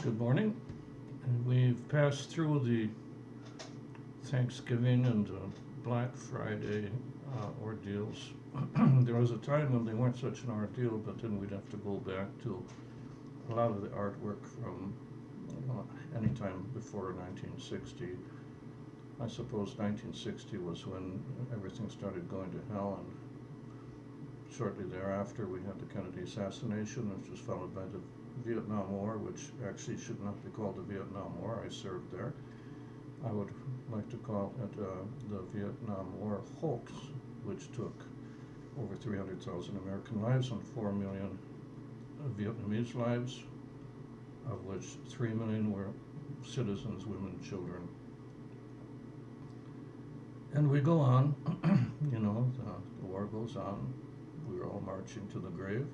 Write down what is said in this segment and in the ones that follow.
Good morning. And we've passed through the Thanksgiving and Black Friday ordeals. There was a time when they weren't such an ordeal, but then we'd have to go back to a lot of the artwork from any time before 1960. I suppose 1960 was when everything started going to hell, and shortly thereafter we had the Kennedy assassination, which was followed by the Vietnam War, which actually should not be called the Vietnam War. I served there. I would like to call it the Vietnam War hoax, which took over 300,000 American lives and 4 million Vietnamese lives, of which 3 million were citizens, women, children. And we go on, the war goes on. We're all marching to the grave,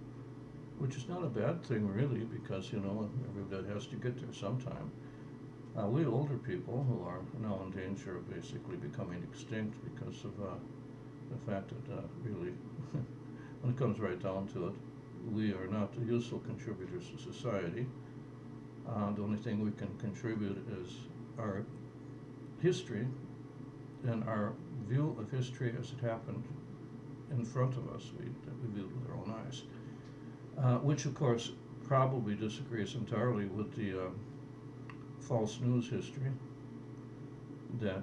which is not a bad thing really, because everybody has to get there sometime. We older people who are now in danger of basically becoming extinct because of the fact that really, when it comes right down to it, we are not useful contributors to society. The only thing we can contribute is our history and our view of history as it happened in front of us, that we viewed with our own eyes. Which of course probably disagrees entirely with the false news history that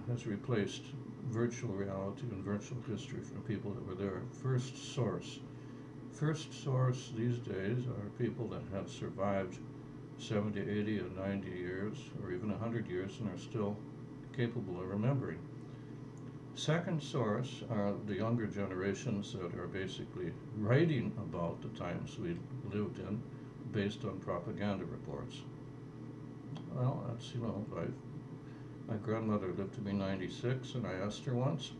has replaced virtual reality and virtual history from people that were there. First source these days are people that have survived 70, 80, and 90 years, or even 100 years, and are still capable of remembering. Second source are the younger generations that are basically writing about the times we lived in based on propaganda reports. Well, that's, my grandmother lived to be 96, and I asked her once,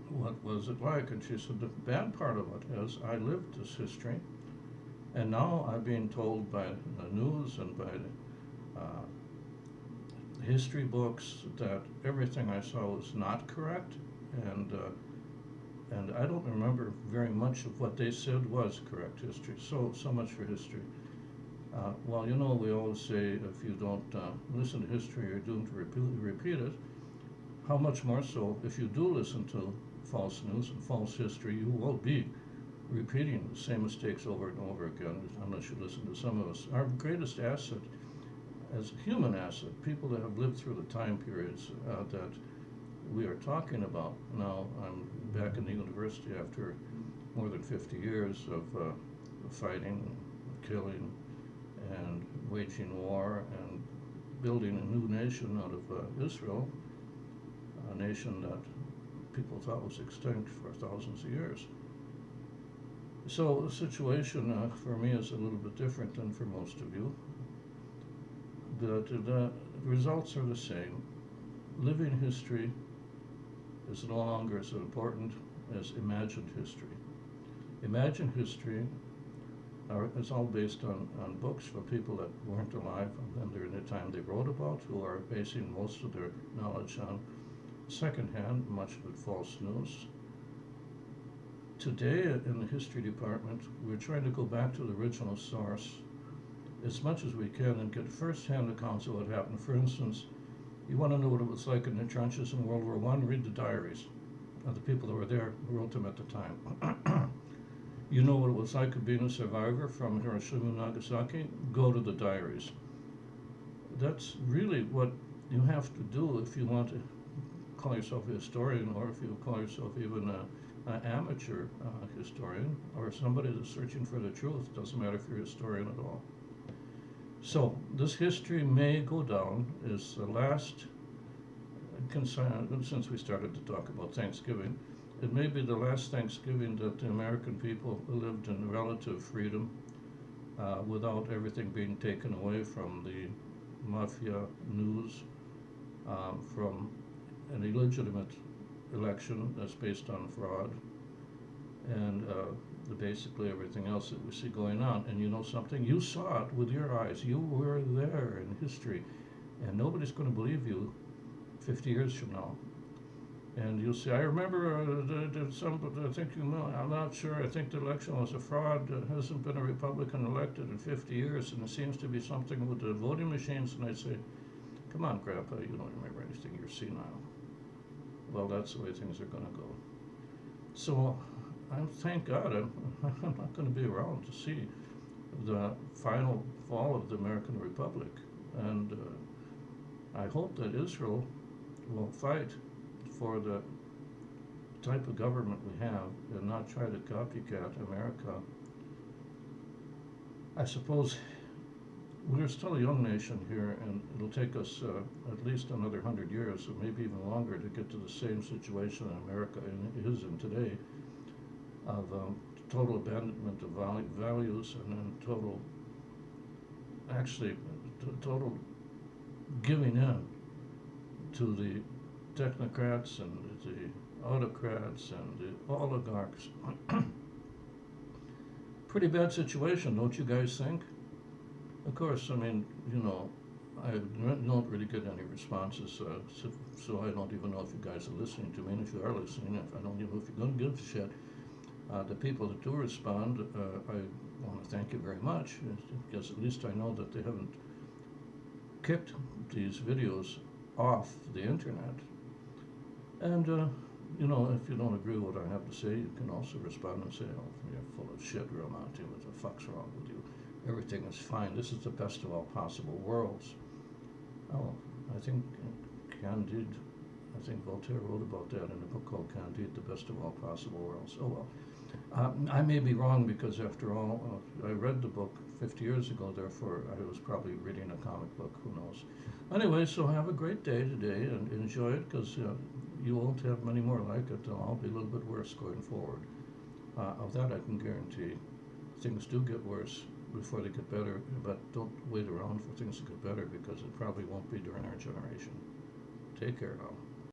what was it like? And she said, the bad part of it is I lived this history, and now I'm being told by the news and by the history books that everything I saw was not correct, and I don't remember very much of what they said was correct history. So much for history. Well, we always say if you don't listen to history, you're doomed to repeat it. How much more so if you do listen to false news and false history, you will be repeating the same mistakes over and over again, unless you listen to some of us. Our greatest asset as a human asset, people that have lived through the time periods that we are talking about. Now, I'm back in the university after more than 50 years of fighting, killing, and waging war, and building a new nation out of Israel, a nation that people thought was extinct for thousands of years. So the situation for me is a little bit different than for most of you. The results are the same. Living history is no longer as important as imagined history. Imagined history is all based on books from people that weren't alive and during the time they wrote about, who are basing most of their knowledge on secondhand, much of it false news. Today in the history department, we're trying to go back to the original source as much as we can and get first-hand accounts of what happened. For instance, you want to know what it was like in the trenches in World War I, read the diaries of the people that were there who wrote them at the time. You know what it was like being a survivor from Hiroshima and Nagasaki? Go to the diaries. That's really what you have to do if you want to call yourself a historian, or if you call yourself even an amateur historian, or somebody that's searching for the truth. Doesn't matter if you're a historian at all. So this history may go down as the last since we started to talk about Thanksgiving. It may be the last Thanksgiving that the American people lived in relative freedom without everything being taken away from the mafia news, from an illegitimate election that's based on fraud, and basically everything else that we see going on. And you know something? You saw it with your eyes. You were there in history, and nobody's going to believe you 50 years from now. And you'll see, I remember I think you know, I'm not sure, I think the election was a fraud. There hasn't been a Republican elected in 50 years, and it seems to be something with the voting machines. And I say, come on, Grandpa, you don't remember anything, you're senile. Well, that's the way things are going to go. So, thank God, I'm not going to be around to see the final fall of the American Republic. And I hope that Israel will fight for the type of government we have and not try to copycat America. I suppose we're still a young nation here, and it'll take us at least another 100 years, or maybe even longer, to get to the same situation America is in today, of total abandonment of values, and then actually, total giving in to the technocrats and the autocrats and the oligarchs. Pretty bad situation, don't you guys think? Of course, I mean, I don't really get any responses, so I don't even know if you guys are listening to me. And if you are listening, if I don't even know if you're going to give a shit, the people that do respond, I want to thank you very much, because at least I know that they haven't kicked these videos off the internet. And, if you don't agree with what I have to say, you can also respond and say, oh, you're full of shit, real Monty, what the fuck's wrong with you? Everything is fine. This is the best of all possible worlds. Oh, I think Candide, I think Voltaire wrote about that in a book called Candide, the best of all possible worlds. Oh well. I may be wrong, because after all, I read the book 50 years ago, therefore I was probably reading a comic book, who knows. Anyway, so have a great day today and enjoy it, because you won't have many more like it. I'll be a little bit worse going forward. Of that I can guarantee. Things do get worse before they get better, but don't wait around for things to get better, because it probably won't be during our generation. Take care now.